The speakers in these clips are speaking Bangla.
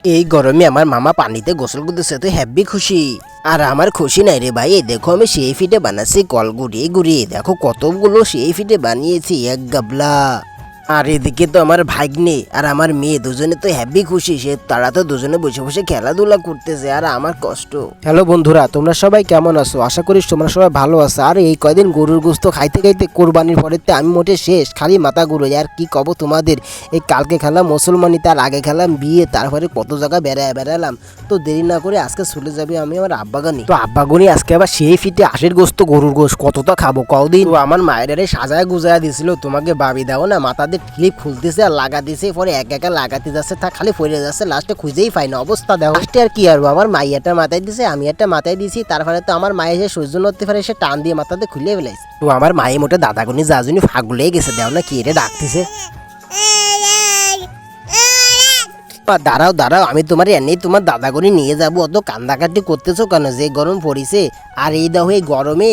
এই গরমে আমার মামা পানিতে গোসল করতেছে তো হ্যাপি খুশি। আর আমার খুশি নাই রে ভাই, এই দেখো আমি সেই ফিটে বানাচ্ছি কল গুড়িয়ে গুড়িয়ে, দেখো কতগুলো সেই ফিটে বানিয়েছি এক গাবলা। আর এদিকে তো আমার ভাগ্নে আর আমার মেয়ে দুজনে তো হ্যাপি খুশি, সে তারা তো দুজনে বসে বসে খেলাধুলা করতেছে আর আমার কষ্ট। হ্যালো বন্ধুরা, তোমরা সবাই কেমন আছো? আশা করি তোমরা সবাই ভালো আছো। আর এই কয়দিন গরুর গোস্ত খাইতে খাইতে কোরবানির পরেতে আমি মোটে শেষ, খালি মাথা ঘুরো। আর কি কব তোমাদের, এই কালকে খেলাম মুসলমানি, তার আগে খেলাম বিয়ে, তারপরে কত জায়গা বেড়ালাম। তো দেরি না করে আজকে চলে যাবে আমি আমার আব্বাগানি। তো আব্বাগানি আজকে আবার সেই ফিটে আশের গোস্ত গরুর গোস্ত কতটা খাবো কদিন। তো আমার মায়ের সাজায় গুজায়া দিছিল, তোমাকে ভাবি দাও না, মাথাতে ক্লিপ খুলতেছে আর লাগা দিছে, পরে এক একা লাগাতে যাচ্ছে, তা খালি পড়ে যাচ্ছে, লাস্টে খুঁজেই পাই না অবস্থা। দেখো লাস্টে আর কি আর আমার মাইয়াটা মাথায় দিছে, আমি একটা মাথায় দিছি, তারপরে তো আমার মায়ে এসে সহ্য করতে পারে, সে টান দিয়ে মাথাতে খুলে ফেলাইছে। তো আমার মায়ে মোটে দাদাগুনি যাজুনি ফাগুলে গেছে, দেও না কি রে ডাকতেছে। দাঁড়াও দাঁড়াও, আমি তোমার এমনি তোমার দাদাগুনি নিয়ে যাবো, অত কান্দাকাটি করতেছো কেন? যে গরম পড়িছে। আর এই দেখো এই গরমে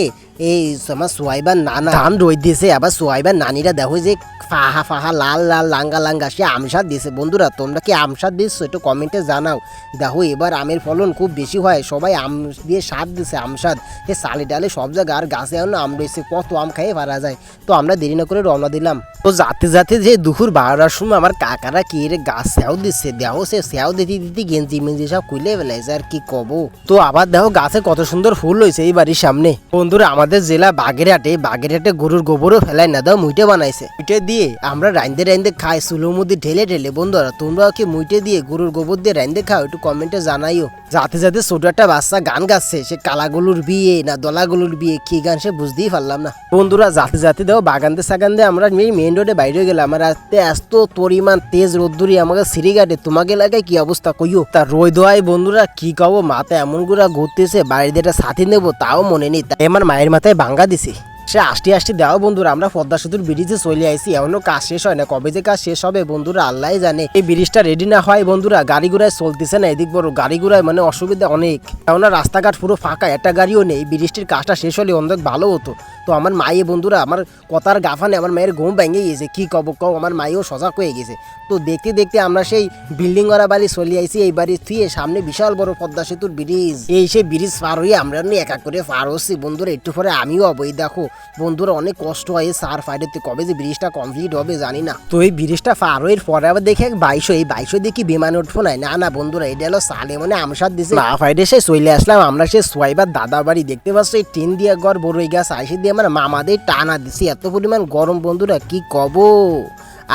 এই আমার সোয়াইবার নানা ধান রই দিয়েছে, আবার সোয়াইবার নানিরা দেখো যে ফাহা ফাহা লাল লাল লাঙ্গা লাঙ্গা সে আমসাদ দিয়েছে। বন্ধুরা তোমরা কি আমসাদ দিচ্ছ একটু কমেন্টে জানাও। দেখো এবার আমের ফলন খুব বেশি হয়, সবাই আম দিয়ে স্বাদ দিছে আমসাদ, সে সালে ডালে সব জায়গায়। আর গাছে এখন আম রয়েছে, কত আম খাইয়ে পারা যায়। তো আমরা দেরি না করে রওনা দিলাম। তো যাতে যাতে যে দুপুর 12টার সময় আমার কাকারা কি রে গাছ স্যাও দিচ্ছে, দেখো সে স্যাও দিতে দিতে গেঞ্জি মেঞ্জি সব খুলে ফেলাইছে। আর কি কব। তো আবার দেখো গাছে কত সুন্দর ফুল হয়েছে এই বাড়ির সামনে। বন্ধুরা আমাদের জেলা বাগেরহাটে গরুর গোবরও ফেলাই না, দাও মুইটে বানাইছে। মুইটে দিয়ে আমরা রাইন্দে খাই চুলোর মধ্যে ঢেলে ঢেলে। বন্ধুরা তোমরাও কি মুইটে দিয়ে গরুর গোবর দিয়ে রাইন্দে খাও? একটু কমেন্টে জানাইও। যাতে যাতে ছোট একটা বাচ্চা গান গাচ্ছে, সে কালাগুলোর বিয়ে না দলাগুলোর বিয়ে, কি গান সে বুঝতেই পারলাম না। বন্ধুরা যাতে যাতে দাও বাগানতে সাগানতে আমরা মেইন রোডে বাইরে গেলাম। আর আস্তে এত পরিমাণ তেজ রোদ্দুরি আমাকে সিঁড়িঘাটে, তোমাকে এলাকায় কি অবস্থা কইও? তা রোদ হয় বন্ধুরা কি কবো, মাথা এমন করে ঘুরতেছে, বাড়িতে একটা সাথী নেবো তাও মনে নেই, তাই আমার মায়ের মাথায় ভাঙ্গা দিছে। সে আসতে দেওয়া বন্ধুরা আমরা পদ্মা সেতুর ব্রিজে চলে আইছি, এখনো কাজ শেষ হয় না, কবে যে কাজ শেষ হবে বন্ধুরা আল্লাহ জানে। এই ব্রিজটা রেডি না হয় বন্ধুরা গাড়ি ঘোড়ায় চলতেছে না, এদিক বড় গাড়ি ঘোড়ায় মানে অসুবিধা অনেক, কেননা রাস্তাঘাট পুরো ফাঁকা, একটা গাড়িও নেই। ব্রিজটির কাজটা শেষ হলে অনেক ভালো হতো। তো আমার মায়ে বন্ধুরা আমার কথার গাফানে আমার মায়ের ঘুম ভেঙে গেছে, কি কব কও, আমার মায়েও সজাগ হয়ে গেছে। তো দেখতে দেখতে আমরা সেই বিল্ডিং ওয়ালা বাড়ি চলে আইছি। এই বাড়ি থুয়ে সামনে বিশাল বড় পদ্মা সেতুর ব্রিজ, এই সেই ব্রিজ পার হয়ে আমরা এক এক করে পার হচ্ছি বন্ধুরা। একটু পরে আমিও অবই দেখো বন্ধুরা অনেক কষ্ট হয় সার ফাইডেতে, কবে যে ব্রিজটা কমপ্লিট হবে জানি না। তো এই ব্রিজটা পার হয়ে পরে আবার দেখে এক 2200 দেখি বিমান উঠবো নাই, না বন্ধুরা এটা হলো সালে মানে আমসাদ দিছে না ফাইডে। সে চলে আসলাম আমরা সে সোয়াইবার দাদা বাড়ি, দেখতে পাচ্ছ এই টিন দিয়ে ঘর, বড়ই গাছ আইসে দিয়ে আমার মামাদের টানা দিছে, এত পরিমাণ গরম বন্ধুরা কি কব।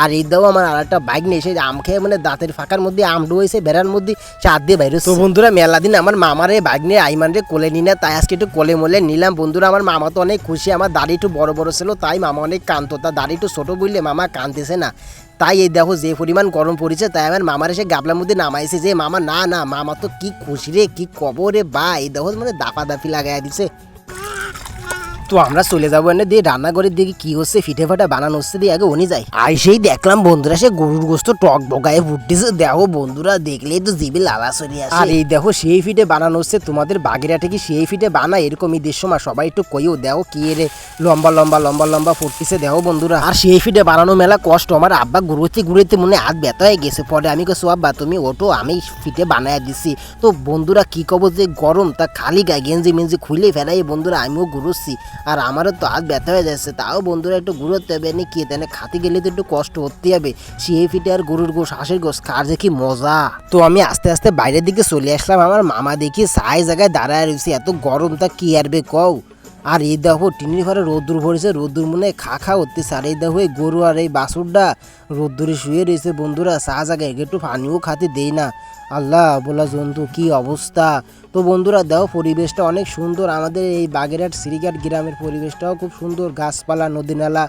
আর এই দাও আমার আর একটা বাইক নিয়ে এসে আম খেয়ে মানে দাঁতের ফাঁকার মধ্যে আম ডুয়েছে বেড়ার মধ্যে চার দিয়ে বাইরে। তো বন্ধুরা মেলা দিন আমার মামার এই বাইক নিয়ে আইমান রে কোলে নি না, তাই আজকে একটু কোলে মোলে নিলাম বন্ধুরা। আমার মামা তো অনেক খুশি, আমার দাড়ি একটু বড় বড় ছিল তাই মামা অনেক কাঁদতো, তার দাড়ি একটু ছোটো বললে মামা কাঁদতেছে না। তাই এই দেখো যে পরিমাণ গরম পড়েছে, তাই আমার মামার এসে গাবলার মধ্যে নামাইছে, যে মামা না মামা তো কি খুশি রে, কি কবরে বা এই দেখো মানে দাপি লাগাই দিছে। তো আমরা চলে যাবো এনে দিয়ে রান্নাঘরের দিকে কি হচ্ছে, ফিটে ফাটা বানানো হচ্ছে দিয়ে আগে উনি যাই। আইসেই দেখলাম বন্ধুরা সে গরুর গোস্ত টক বগায়ে ফুটতেছে, দেখো বন্ধুরা দেখলেই তো জিভে লালা চলে আসে। আর এই দেখো সেই ফিটে বানানো হচ্ছে, তোমাদের বাগেরহাটে কি সেই ফিটে বানায় এরকম ঈদের সময়? সবাই একটু কইও, দেখো কি রে লম্বা লম্বা লম্বা লম্বা ফুটতেছে দেখো বন্ধুরা। আর সেই ফিটে বানানো মেলা কষ্ট, আমার আব্বা ঘুরতে মনে হাত ব্যথা হয়ে গেছে। পরে আমি কেছো আব্বা তুমি ওঠো, আমি ফিটে বানায় দিছি। তো বন্ধুরা কি কব যে গরম, তা খালি গায়ে গেঞ্জি মেঞ্জি খুলে ফেলাই বন্ধুরা, আমিও ঘুরোচ্ছি আর আমারও তো হাত ব্যথা হয়ে যাচ্ছে। তাও বন্ধুরা একটু ঘুরোতে হবে নি কি, তাহলে খাতে গেলে তো একটু কষ্ট হতে হবে। সেই ফিটে আর গরুর গোশ হাঁসের গোশ খার যে কি মজা। তো আমি আস্তে আস্তে বাইরের দিকে চলে আসলাম, আমার মামা দেখি সাই জায়গায় দাঁড়ায় রয়েছে, এত গরম তা কি আরবে কও। আর এই দেখো টিনের ঘরে রোদ্দুর ভরেছে, রোদ্দুর মনে খা হচ্ছে। আর এই দেখো এই গরু আর এই বাছুরটা রোদ্দুরে শুয়ে রয়েছে বন্ধুরা, চা জায়গায় একটু পানিও খাতে দেই না, আল্লাহ বলা জন্তু কি অবস্থা। তো বন্ধুরা দেখো পরিবেশটা অনেক সুন্দর, আমাদের এই বাগেরহাট সিরিঘাট গ্রামের পরিবেশটাও খুব সুন্দর, গাছপালা নদী নালা।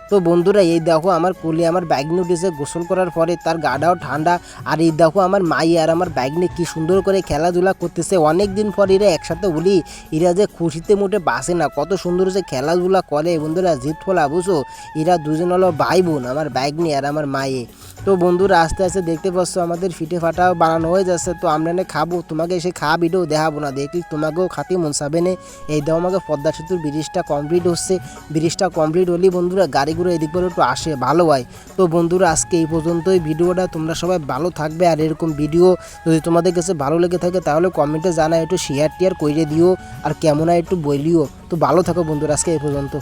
তো বন্ধুরা এই দেখো আমার কোলে আমার বাইক নিয়ে উঠেছে গোসল করার পরে, তার গাটাও ঠান্ডা। আর এই দেখো আমার মাই আর আমার বাইক নিয়ে কি সুন্দর করে খেলাধুলা করতেছে, অনেক দিন পর এরা একসাথে উলি, এরা যে খুশিতে মোটে বাসে না, কত সুন্দর যে খেলাধুলা করে বন্ধুরা, জিত ফলা বুঝো। এরা দুজন হলো ভাই বোন, আমার বাইক নিয়ে আর আমার মায়ে। তো বন্ধুরা আস্তে আস্তে দেখতে পাচ্ছ আমাদের ফিটে ফাটাও বানানো হয়ে যাচ্ছে। তো আমরা না খাবো, তোমাকে এসে খাওয়া ভিডিও দেখাবো না, দেখলি তোমাকেও খাতে মন চাবে না। এই দাও আমাকে পদ্মা সেতুর ব্রিজটা কমপ্লিট হচ্ছে, ব্রিজটা কমপ্লিট হলেই বন্ধুরা গাড়ি সাবস্ক্রাইবারও এদিক পরে একটু আসে ভালো হয়। তো বন্ধুরা আজকে এই পর্যন্তই ভিডিওটা, তোমরা সবাই ভালো থাকবে। আর এরকম ভিডিও যদি তোমাদের কাছে ভালো লেগে থাকে তাহলে কমেন্টে জানাই, একটু শেয়ার টিয়ার করে দিও আর কেমন হয় একটু বলিও। তো ভালো থাকো বন্ধুরা, আজকে এই পর্যন্ত।